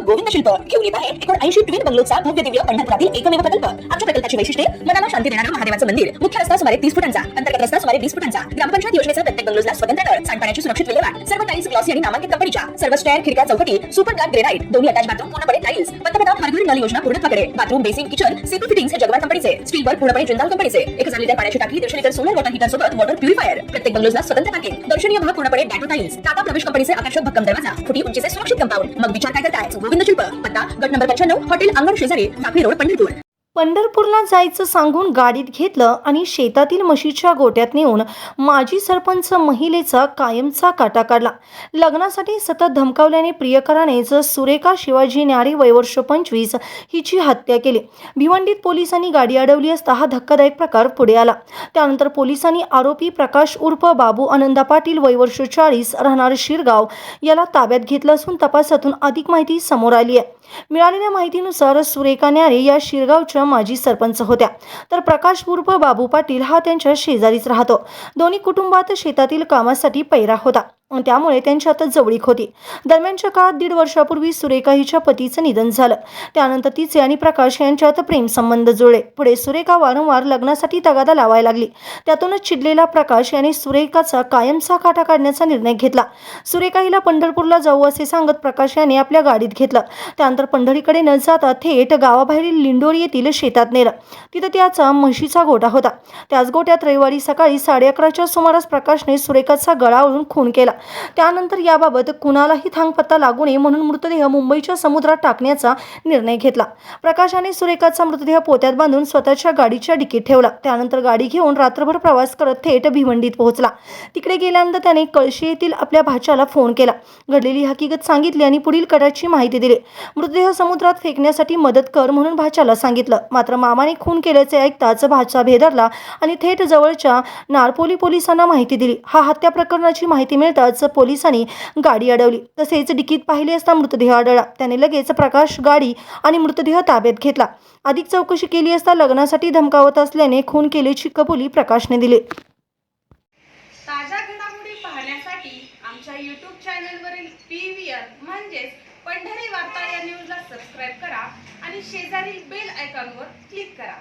गोविंद शिल्प घेऊन येत आहे 80 ट्विन बंगलोचा भव्य दिव्य पंढरपुरातील एकमेव प्रकल्प। आमच्या प्रकल्पाची वैशिष्ट्ये मनाला शांती देणारं महादेवाचं मंदिर, मुख्य रस्ता सुमारे 30 फुटांचा, अंतर्गत रस्ता सुमारे 20 फुटांचा, ग्रामपंचायत योजनेचा प्रत्येक बंगलोजला स्वतंत्र नळ, सांडपाण्याची सुरक्षित विल्हेवाट, सर्व टाइल्स ग्लॉसी आणि नामांकित कंपनीच्या, सर्व स्टेअर, खिडक्या, चौकटी सुपर ग्लास ग्रेनाइट, दोन्ही अटॅच बाथरूम पूर्णपणे टाइल्स, पंतप्रधान हर घर नल योजना पूर्णत्वाकडे, bathroom, basin, kitchen, CP fittings हे जगवार कंपनीचे, स्टील वर्क पूर्णपणे जिंदाल कंपनीचे, 1000 लिटर पाण्याची टाकी, 150 लिटर सोलर वॉटर हीटर सोबत वॉटर प्युरिफायर, प्रत्येक बंगलोजला स्वतंत्र पार्किंग, दर्शनीय भाग पूर्णपणे डॅटो टाइल्स, टाटा प्रवेश कंपनीचे आकर्षक भक्कम दरवाजा, फुटी उंचीचे सुरक्षित कंपाऊंड। मग विचार काय करताय? गोविंद शिल्प, पत्ता गट नंबर 95, हॉटेल अंगण शेजारी, साखळी रोड, पंढरपूर। पंढरपूरला जायचं सांगून गाडीत घेतलं आणि शेतातील म्हशीच्या गोट्यात नेऊन माजी सरपंच महिलेचा कायमचा काटा काढला। लग्नासाठी सतत धमकावल्याने प्रियकरानेच सुरेखा शिवाजी न्यारे वय वर्ष 25 हिची हत्या केली। भिवंडीत पोलिसांनी गाडी अडवली असता हा धक्कादायक प्रकार पुढे आला। त्यानंतर पोलिसांनी आरोपी प्रकाश उर्फ बाबू आनंदा पाटील वय वर्ष 40 राहणार शिरगाव याला ताब्यात घेतलं असून तपासातून अधिक माहिती समोर आली आहे। मिळालेल्या माहितीनुसार सुरेखा न्यारे या शिरगावच्या माजी सरपंच होत्या, तर प्रकाश उर्फ बाबू पाटील हा त्यांच्या शेजारीच राहतो। दोन्ही कुटुंबात शेतातील कामासाठी पैरा होता, त्यामुळे त्यांच्यात जवळीक होती। दरम्यानच्या काळात 1.5 वर्षापूर्वी सुरेखा हिच्या पतीचं निधन झालं। त्यानंतर तिचे आणि प्रकाश यांच्यात प्रेम संबंध जुळले। पुढे सुरेखा वारंवार लग्नासाठी तगादा लावायला लागली। त्यातूनच चिडलेला प्रकाश याने सुरेखाचा कायमचा काटा काढण्याचा निर्णय घेतला। सुरेखा हिला पंढरपूरला जाऊ असे सांगत प्रकाश याने आपल्या गाडीत घेतलं। त्यानंतर पंढरीकडे न जाता थेट गावाबाहेरील लिंडोरी येथील शेतात नेलं। तिथे त्याचा म्हशीचा गोठा होता। त्याच गोठ्यात रविवारी सकाळी 11:30च्या सुमारास प्रकाशने सुरेखाचा गळा ओढून खून केला। त्यानंतर याबाबत कुणालाही थांगपत्ता लागू नये म्हणून मृतदेह मुंबईच्या समुद्रात टाकण्याचा निर्णय घेतला। प्रकाशाने सुरेखाचा मृतदेह पोत्यात बांधून स्वतःच्या गाडीच्या डिकीत ठेवला। त्यानंतर गाडी घेऊन रात्रभर प्रवास करत थेट भिवंडीत पोहोचला। तिकडे गेल्यानंतर त्याने कळशी येथील आपल्या भाच्याला फोन केला, घडलेली हकीकत सांगितली आणि पुढील कटाची माहिती दिली। मृतदेह समुद्रात फेकण्यासाठी मदत कर म्हणून भाच्याला सांगितलं। मात्र मामाने खून केल्याचे ऐकताच भाचा भेदरला आणि थेट जवळच्या नारपोली पोलिसांना माहिती दिली। हा हत्या प्रकरणाची माहिती मिळताच पोलिसांनी गाडी अडवली, तसेच डिकीत पाहिले असता मृतदेह आढळला। त्याने लगेच प्रकाश, गाडी आणि मृतदेह ताब्यात घेतला। अधिक चौकशी केली असता लग्नासाठी धमकावत असल्याने खून केल्याची कबुली प्रकाशने दिली। ताज्या घडामोडी पाहण्यासाठी आमच्या YouTube चॅनलवरील PVR म्हणजेच पंढरी वार्ता या न्यूजला सबस्क्राइब करा आणि शेजारील बेल आयकॉनवर क्लिक करा।